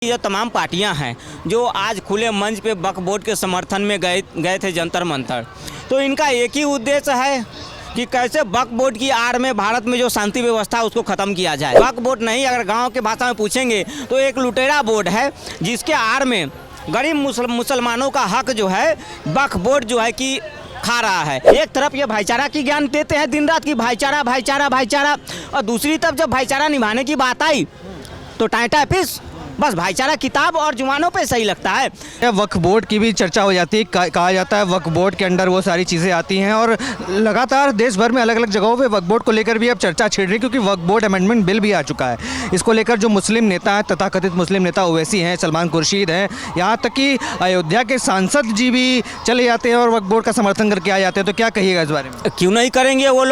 ये तमाम पार्टियां हैं जो आज खुले मंच पे वक्फ बोर्ड के समर्थन में गए थे जंतर मंतर। तो इनका एक ही उद्देश्य है कि कैसे वक्फ बोर्ड की आड़ में भारत में जो शांति व्यवस्था है उसको ख़त्म किया जाए। वक्फ बोर्ड नहीं, अगर गांव के भाषा में पूछेंगे तो एक लुटेरा बोर्ड है जिसके आड़ में गरीब मुसलमानों का हक जो है वक्फ बोर्ड जो है कि खा रहा है। एक तरफ ये भाईचारा की ज्ञान देते हैं दिन रात की भाईचारा भाईचारा भाईचारा, और दूसरी तरफ जब भाईचारा निभाने की बात आई तो टाइटा पीस बस भाईचारा किताब और जुबानों पे सही लगता है। वक्फ बोर्ड की भी चर्चा हो जाती है, कहा जाता है वक्फ बोर्ड के अंडर वो सारी चीज़ें आती हैं और लगातार देश भर में अलग अलग जगहों पे वक्फ बोर्ड को लेकर भी अब चर्चा छिड़ रही है, क्योंकि वक्फ बोर्ड अमेंडमेंट बिल भी आ चुका है। इसको लेकर जो मुस्लिम नेता हैं, तथाकथित मुस्लिम नेता ओवैसी हैं, सलमान खुर्शीद हैं, यहाँ तक कि अयोध्या के सांसद जी भी चले जाते हैं और वक्फ बोर्ड का समर्थन करके आ जाते हैं। तो क्या कहिएगा इस बारे में? क्यों नहीं करेंगे वो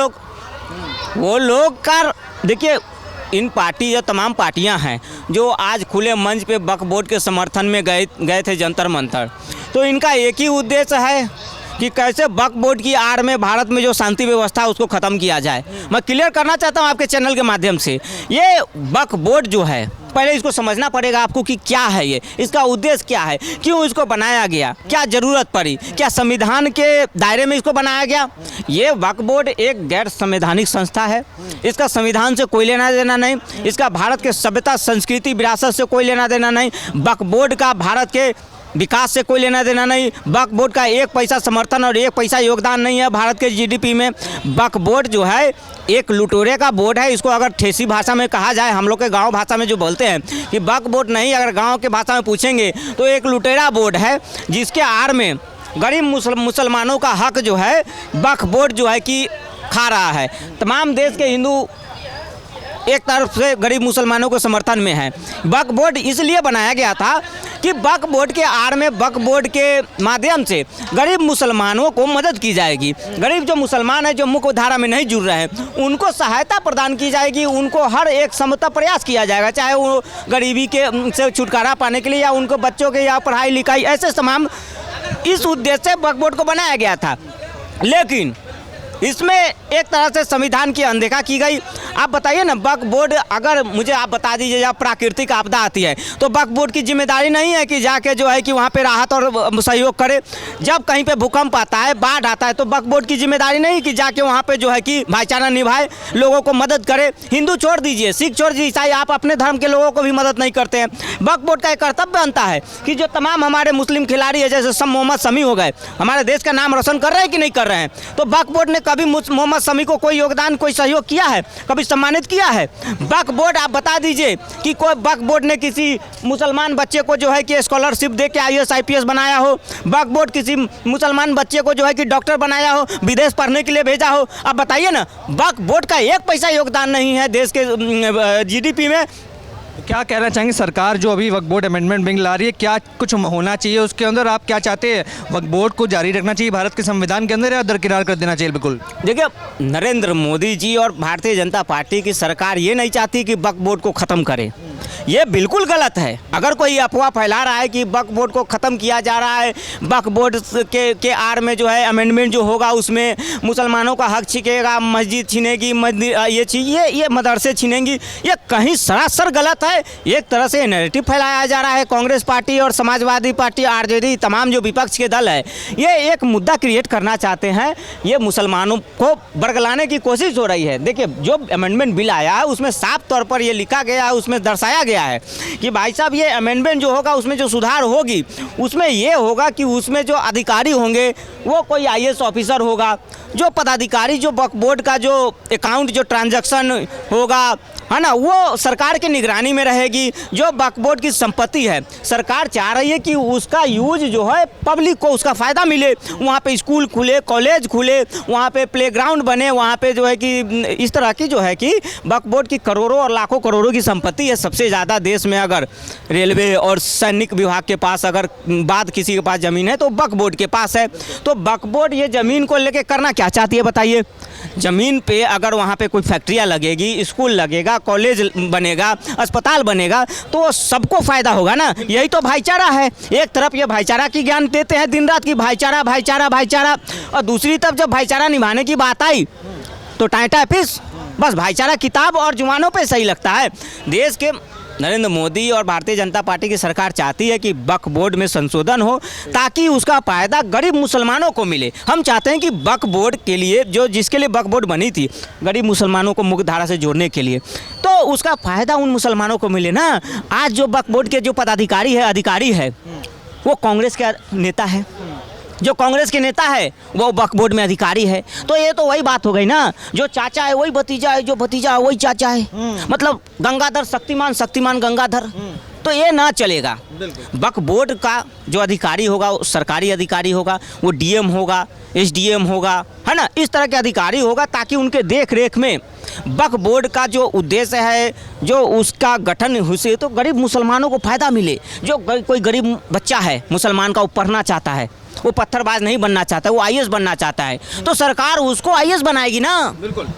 लोग कर देखिए, इन पार्टी या तमाम पार्टियां हैं जो आज खुले मंच पे वक्फ बोर्ड के समर्थन में गए थे जंतर मंतर। तो इनका एक ही उद्देश्य है कि कैसे वक्फ बोर्ड की आड़ में भारत में जो शांति व्यवस्था है उसको ख़त्म किया जाए। मैं क्लियर करना चाहता हूं आपके चैनल के माध्यम से, ये वक्फ बोर्ड जो है पहले इसको समझना पड़ेगा आपको कि क्या है ये, इसका उद्देश्य क्या है, क्यों इसको बनाया गया, क्या ज़रूरत पड़ी, क्या संविधान के दायरे में इसको बनाया गया। ये वक्फ बोर्ड एक गैर संवैधानिक संस्था है, इसका संविधान से कोई लेना देना नहीं, इसका भारत के सभ्यता संस्कृति विरासत से कोई लेना देना नहीं, वक्फ बोर्ड का भारत के विकास से कोई लेना देना नहीं, वक्फ बोर्ड का एक पैसा समर्थन और एक पैसा योगदान नहीं है भारत के जीडीपी में। वक्फ बोर्ड जो है एक लुटेरे का बोर्ड है। इसको अगर ठेसी भाषा में कहा जाए, हम लोग के गांव भाषा में जो बोलते हैं कि वक्फ बोर्ड नहीं, अगर गांव के भाषा में पूछेंगे तो एक लुटेरा बोर्ड है जिसके आड़ में गरीब मुसलमानों का हक जो है वक्फ बोर्ड जो है कि खा रहा है। तमाम देश के हिंदू एक तरफ से गरीब मुसलमानों के समर्थन में है। वक्फ बोर्ड इसलिए बनाया गया था कि वक्फ बोर्ड के आड़ में वक्फ बोर्ड के माध्यम से गरीब मुसलमानों को मदद की जाएगी। गरीब जो मुसलमान हैं, जो मुख्य धारा में नहीं जुड़ रहे हैं, उनको सहायता प्रदान की जाएगी, उनको हर एक संभव प्रयास किया जाएगा, चाहे वो गरीबी के से छुटकारा पाने के लिए या उनको बच्चों के या पढ़ाई लिखाई, ऐसे तमाम इस उद्देश्य से वक्फ बोर्ड को बनाया गया था। लेकिन इसमें एक तरह से संविधान की अनदेखा की गई। आप बताइए ना, वक्फ बोर्ड, अगर मुझे आप बता दीजिए जब प्राकृतिक आपदा आती है तो वक्फ बोर्ड की जिम्मेदारी नहीं है कि जाके जो है कि वहाँ पे राहत और सहयोग करे। जब कहीं पे भूकंप आता है, बाढ़ आता है, तो वक्फ बोर्ड की जिम्मेदारी नहीं कि जाके वहाँ पे जो है कि भाईचारा निभाए, लोगों को मदद करे। हिंदू छोड़ दीजिए, सिख छोड़ दीजिए, ईसाई, आप अपने धर्म के लोगों को भी मदद नहीं करते हैं। वक्फ बोर्ड का एक कर्तव्य बनता है कि जो तमाम हमारे मुस्लिम खिलाड़ी है, जैसे मोहम्मद शमी हो गए, हमारे देश का नाम रोशन कर रहे हैं कि नहीं कर रहे हैं, तो वक्फ बोर्ड ने कभी मोहम्मद शमी को कोई योगदान, कोई सहयोग किया है, कभी सम्मानित किया है? वक्फ बोर्ड, आप बता दीजिए कि कोई वक्फ बोर्ड ने किसी मुसलमान बच्चे को जो है कि स्कॉलरशिप दे के IAS IPS बनाया हो, वक्फ बोर्ड किसी मुसलमान बच्चे को जो है कि डॉक्टर बनाया हो, विदेश पढ़ने के लिए भेजा हो? आप बताइए ना, वक्फ बोर्ड का एक पैसा योगदान नहीं है देश के GDP में। क्या कहना चाहेंगे, सरकार जो अभी वक्फ बोर्ड अमेंडमेंट बिल ला रही है, क्या कुछ होना चाहिए उसके अंदर? आप क्या चाहते हैं, वक्फ बोर्ड को जारी रखना चाहिए भारत के संविधान के अंदर या दरकिनार कर देना चाहिए? बिल्कुल देखिए, नरेंद्र मोदी जी और भारतीय जनता पार्टी की सरकार ये नहीं चाहती कि वक्फ बोर्ड को ख़त्म करे। ये बिल्कुल गलत है। अगर कोई अफवाह फैला रहा है कि वक्फ बोर्ड को ख़त्म किया जा रहा है, वक्फ बोर्ड के आड़ में जो है अमेंडमेंट जो होगा उसमें मुसलमानों का हक छिनेगा, मस्जिद छिनेगी, ये मदरसे छिनेंगी, ये कहीं सरासर गलत है। एक तरह से नैरेटिव फैलाया जा रहा है। कांग्रेस पार्टी और समाजवादी पार्टी, RJD, तमाम जो विपक्ष के दल है, ये एक मुद्दा क्रिएट करना चाहते हैं। ये मुसलमानों को बरगलाने की कोशिश हो रही है। देखिए, जो अमेंडमेंट बिल आया है उसमें साफ तौर पर ये लिखा गया है, उसमें दर्शाया गया है कि भाई साहब, ये अमेंडमेंट जो होगा उसमें जो सुधार होगी उसमें ये होगा कि उसमें जो अधिकारी होंगे वो कोई IAS ऑफिसर होगा, जो पदाधिकारी, जो वक्फ बोर्ड का जो अकाउंट, जो ट्रांजैक्शन होगा, है ना, वो सरकार की निगरानी में रहेगी। जो वक्फ बोर्ड की संपत्ति है, सरकार चाह रही है कि उसका यूज जो है पब्लिक को उसका फ़ायदा मिले। वहाँ पे स्कूल खुले, कॉलेज खुले, वहाँ पे प्लेग्राउंड बने, वहाँ पे जो है कि इस तरह की जो है कि वक्फ बोर्ड की करोड़ों और लाखों करोड़ों की संपत्ति है। सबसे ज़्यादा देश में अगर रेलवे और सैनिक विभाग के पास अगर बाद किसी के पास ज़मीन है तो वक्फ बोर्ड के पास है। तो वक्फ बोर्ड ये ज़मीन को लेके करना क्या चाहती है बताइए? ज़मीन पे अगर वहाँ पे कोई फैक्ट्रियाँ लगेगी, स्कूल लगेगा, कॉलेज बनेगा, अस्पताल बनेगा, तो सबको फ़ायदा होगा ना। यही तो भाईचारा है। एक तरफ ये भाईचारा की ज्ञान देते हैं दिन रात की भाईचारा भाईचारा भाईचारा, और दूसरी तरफ जब भाईचारा निभाने की बात आई तो टाइटा पीस बस भाईचारा किताब और जुबानों पे सही लगता है। देश के नरेंद्र मोदी और भारतीय जनता पार्टी की सरकार चाहती है कि वक्फ बोर्ड में संशोधन हो ताकि उसका फायदा गरीब मुसलमानों को मिले। हम चाहते हैं कि वक्फ बोर्ड के लिए जिसके लिए वक्फ बोर्ड बनी थी गरीब मुसलमानों को मुख्य धारा से जोड़ने के लिए, तो उसका फायदा उन मुसलमानों को मिले ना। आज जो वक्फ बोर्ड के जो पदाधिकारी है, अधिकारी है, वो कांग्रेस के नेता है। जो कांग्रेस के नेता है वो वक्फ बोर्ड में अधिकारी है। तो ये तो वही बात हो गई ना, जो चाचा है वही भतीजा है, जो भतीजा है वही चाचा है। मतलब गंगाधर शक्तिमान, शक्तिमान गंगाधर। तो ये ना चलेगा। वक्फ बोर्ड का जो अधिकारी होगा वो सरकारी अधिकारी होगा, वो डीएम होगा, एसडीएम होगा, है ना, इस तरह के अधिकारी होगा ताकि उनके देख रेख में वक्फ बोर्ड का जो उद्देश्य है, जो उसका गठन हुए तो गरीब मुसलमानों को फ़ायदा मिले। जो कोई गरीब बच्चा है मुसलमान का, वो पढ़ना चाहता है, वो पत्थरबाज नहीं बनना चाहता, वो आईएएस बनना चाहता है, तो सरकार उसको आईएएस बनाएगी ना। बिल्कुल,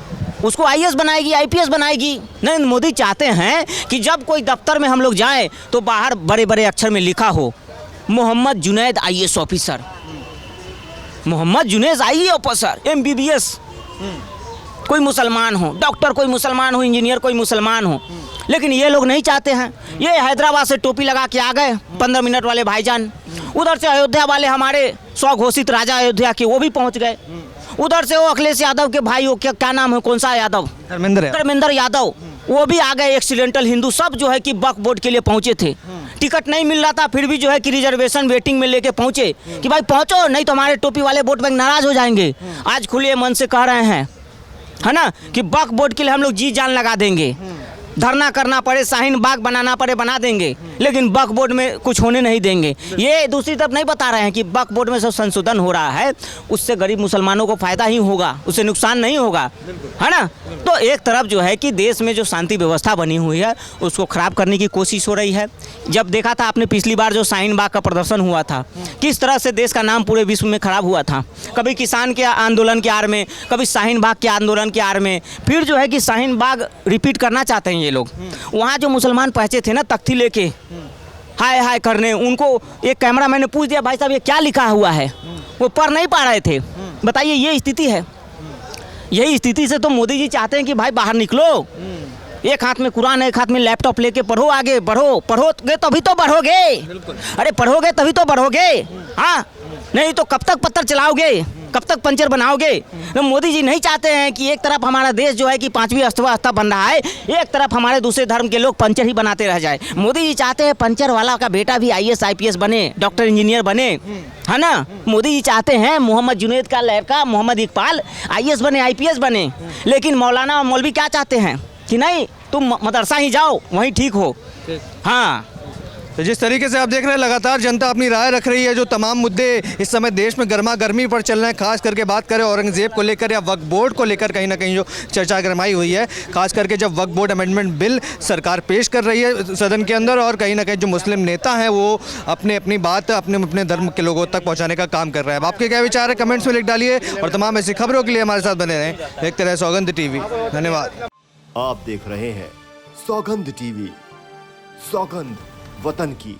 उसको आईएएस बनाएगी, आईपीएस बनाएगी। नरेंद्र मोदी चाहते हैं कि जब कोई दफ्तर में हम लोग जाएं तो बाहर बड़े बड़े अक्षर में लिखा हो Mohammad Junaid IAS officer, Mohammad Junaid IAS officer, MBBS. कोई मुसलमान हो, डॉक्टर कोई मुसलमान हो, इंजीनियर कोई मुसलमान हो। लेकिन ये लोग नहीं चाहते हैं। ये हैदराबाद से टोपी लगा के आ गए 15 मिनट वाले भाईजान, उधर से अयोध्या वाले हमारे स्वघोषित राजा अयोध्या के वो भी पहुंच गए, उधर से वो अखिलेश यादव के भाई, वो क्या नाम है, कौन सा यादव, धर्मेंद्र यादव, वो भी आ गए। एक्सीडेंटल हिंदू सब जो है कि वक्फ बोर्ड के लिए पहुंचे थे। टिकट नहीं मिल रहा था, फिर भी जो है कि रिजर्वेशन वेटिंग में लेके पहुंचे कि भाई पहुंचो, नहीं तो हमारे टोपी वाले वोट बैंक नाराज हो जाएंगे। आज खुले मन से कह रहे हैं, है ना, कि वक्फ बोर्ड के लिए हम लोग जी जान लगा देंगे, धरना करना पड़े, शाहीन बाग बनाना पड़े बना देंगे, लेकिन वक्फ बोर्ड में कुछ होने नहीं देंगे। ये दूसरी तरफ नहीं बता रहे हैं कि वक्फ बोर्ड में जो संशोधन हो रहा है उससे गरीब मुसलमानों को फायदा ही होगा, उससे नुकसान नहीं होगा, है ना। तो एक तरफ जो है कि देश में जो शांति व्यवस्था बनी हुई है उसको खराब करने की कोशिश हो रही है। जब देखा था आपने पिछली बार जो शाहीन बाग का प्रदर्शन हुआ था, किस तरह से देश का नाम पूरे विश्व में खराब हुआ था। कभी किसान के आंदोलन के आड़ में, कभी शाहीन बाग के आंदोलन के आड़ में, फिर जो है कि शाहीन बाग रिपीट करना चाहते हैं ये लोग। वहाँ जो मुसलमान पहुंचे थे ना तख्ती लेके हाय हाय करने, उनको एक कैमरा मैंने पूछ दिया, भाई साहब ये क्या लिखा हुआ है, वो पढ़ नहीं पा रहे थे। बताइए, ये स्थिति है। यही स्थिति से तो मोदी जी चाहते हैं कि भाई बाहर निकलो, एक हाथ में कुरान, एक हाथ में लैपटॉप लेके पढ़ो, आगे बढ़ो, पढ़ोगे तभी तो बढ़ोगे। अरे पढ़ोगे तभी तो बढ़ोगे, हाँ, नहीं तो कब तक पत्थर चलाओगे, कब तक पंचर बनाओगे। तो मोदी जी नहीं चाहते हैं कि एक तरफ हमारा देश जो है कि 5वीं अवस्था बन रहा है, एक तरफ हमारे दूसरे धर्म के लोग पंचर ही बनाते रह जाए। मोदी जी चाहते हैं पंचर वाला का बेटा भी आईएएस आईपीएस बने, डॉक्टर इंजीनियर बने, है ना। मोदी जी चाहते हैं मोहम्मद जुनैद का लड़का मोहम्मद इकबाल आईएएस बने, आईपीएस बने। लेकिन मौलाना और मौलवी क्या चाहते हैं कि नहीं, तुम मदरसा ही जाओ, वहीं ठीक हो। हाँ, तो जिस तरीके से आप देख रहे हैं लगातार जनता अपनी राय रख रही है। जो तमाम मुद्दे इस समय देश में गर्मा गर्मी पर चल रहे हैं, खास करके बात करें औरंगजेब को लेकर या वक्फ बोर्ड को लेकर, कहीं ना कहीं जो चर्चा गरमाई हुई है, खास करके जब वक्फ बोर्ड अमेंडमेंट बिल सरकार पेश कर रही है सदन के अंदर, और कहीं ना कहीं जो मुस्लिम नेता हैं वो अपनी बात अपने धर्म के लोगों तक पहुँचाने का काम कर रहे हैं। अब आपके क्या विचार है, कमेंट्स में लिख डालिए, और तमाम ऐसी खबरों के लिए हमारे साथ बने रहें। देखते रहे सौगंध टीवी। धन्यवाद। आप देख रहे हैं सौगंध टीवी, सौगंध वतन की।